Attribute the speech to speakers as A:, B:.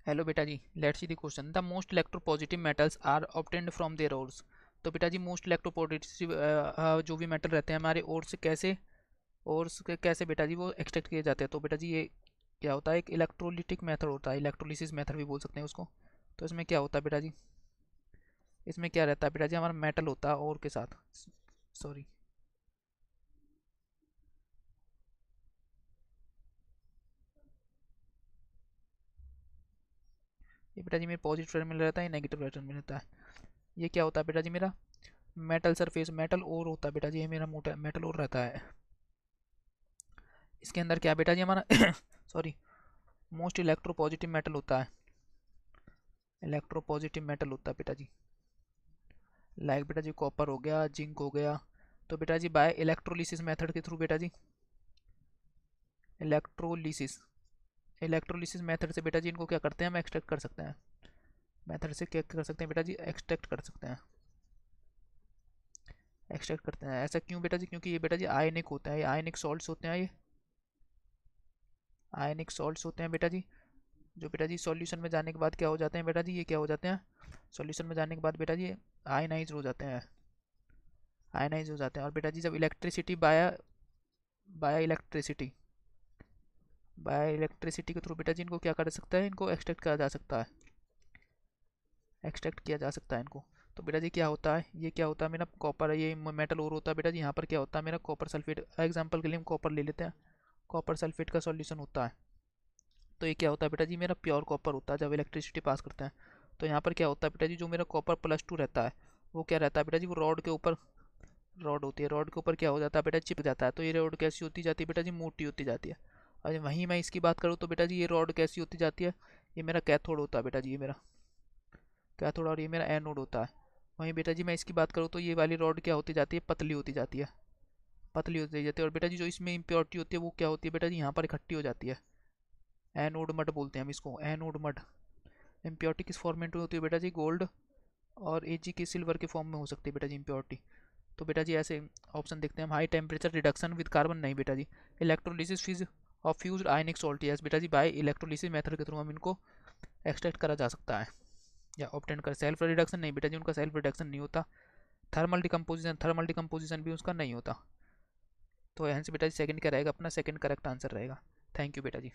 A: Hello बेटा जी, let's see the question. The most electropositive metals are obtained from their ores. तो बेटा जी most electropositive जो भी मेटल रहते हैं हमारे ओर से कैसे, कैसे बेटा जी वो एक्सट्रैक्ट किए जाते हैं। तो बेटा जी ये क्या होता है, एक इलेक्ट्रोलिटिक मेथड होता है, इलेक्ट्रोलिसिस मेथड भी बोल सकते हैं उसको। तो इसमें क्या होता है बेटा जी, इसमें क्या रहता है बेटा जी, हमारा मेटल होता है और के साथ, सॉरी, ये बेटा जी मेरे पॉजिटिव टर्मिनल रहता है, नेगेटिव टर्मिनल रहता है। ये क्या होता है बेटा जी, मेरा मेटल सरफेस, मेटल और होता है बेटा जी, ये मेरा मोटा मेटल और रहता है। इसके अंदर क्या बेटा जी हमारा सॉरी, मोस्ट इलेक्ट्रोपॉजिटिव मेटल होता है, इलेक्ट्रोपॉजिटिव मेटल होता है बेटा जी। लाइक बेटा जी कॉपर हो गया, जिंक हो गया। तो बेटा जी बाय इलेक्ट्रोलिसिस मेथड के थ्रू बेटा जी, इलेक्ट्रोलिसिस इलेक्ट्रोलिसिस मेथड से बेटा जी इनको क्या करते हैं, हम एक्सट्रैक्ट कर सकते हैं। मेथड से क्या कर सकते हैं बेटा जी, एक्सट्रैक्ट कर सकते हैं, एक्सट्रैक्ट करते हैं। ऐसा क्यों बेटा जी, क्योंकि ये बेटा जी आयनिक होते हैं, ये आयनिक सॉल्ट्स होते हैं, ये आयनिक सॉल्ट्स होते हैं बेटा जी, जो बेटा जी सॉल्यूशन में जाने के बाद क्या हो जाते हैं बेटा जी, ये क्या हो जाते हैं, सॉल्यूशन में जाने के बाद बेटा जी आयनाइज हो जाते हैं, आयनाइज हो जाते हैं। और बेटा जी जब electricity bye electricity bye electricity के थ्रू बेटा जी इनको क्या कर सकता है, इनको एक्सट्रैक्ट किया जा सकता है, एक्सट्रैक्ट किया जा सकता है इनको। तो बेटा जी क्या होता है, ये क्या होता है मेरा कॉपर, ये मेटल और होता है बेटा जी, यहाँ पर क्या होता है मेरा कॉपर सल्फेट, एग्जाम्पल के लिए हम कॉपर ले लेते हैं, कॉपर सल्फेट का सॉल्यूशन होता है। तो ये क्या होता है बेटा जी, मेरा प्योर कॉपर होता है जब इलेक्ट्रिसिटी पास करते हैं। तो यहाँ पर क्या होता है बेटा जी, जो मेरा कॉपर +2 रहता है, वो क्या रहता है बेटा जी, वो रॉड के ऊपर, रॉड होती है, रॉड के ऊपर क्या हो जाता है बेटा, चिप जाता है। तो ये रॉड कैसी होती जाती है बेटा जी, मोटी होती जाती है। और वहीं मैं इसकी बात करूँ तो बेटा जी ये रॉड कैसी होती जाती है, ये मेरा कैथोड होता है बेटा जी, ये मेरा कैथोड और ये मेरा एनोड होता है। वहीं बेटा जी मैं इसकी बात करूँ तो ये वाली रॉड क्या होती जाती है, पतली होती जाती है, पतली होती जाती है। और बेटा जी जो इसमें इम्प्योरिटी होती है वो क्या होती है बेटा जी, यहाँ पर इकट्ठी हो जाती है, एनोड मड बोलते हैं हम इसको, एनोड मड। इम्प्योरिटी किस फॉर्मेट में होती है बेटा जी, गोल्ड और एजी के सिल्वर के फॉर्म में हो सकती है बेटा जी इम्प्योरिटी। तो बेटा जी ऐसे ऑप्शन देखते हैं हम, high temperature reduction with carbon नहीं बेटा जी, इलेक्ट्रोलिसिस फिज of fused ionic salt, yes बेटा जी बाय इलेक्ट्रोलिसिस मेथड के थ्रू हम इनको एक्सट्रैक्ट करा जा सकता है या ऑब्टेन कर। सेल्फ रिडक्शन नहीं बेटा जी, उनका सेल्फ रिडक्शन नहीं होता। थर्मल डिकम्पोजिशन भी उसका नहीं होता। तो यहाँ से बेटा जी सेकंड क्या रहेगा, अपना सेकंड करेक्ट आंसर रहेगा। थैंक यू बेटा जी।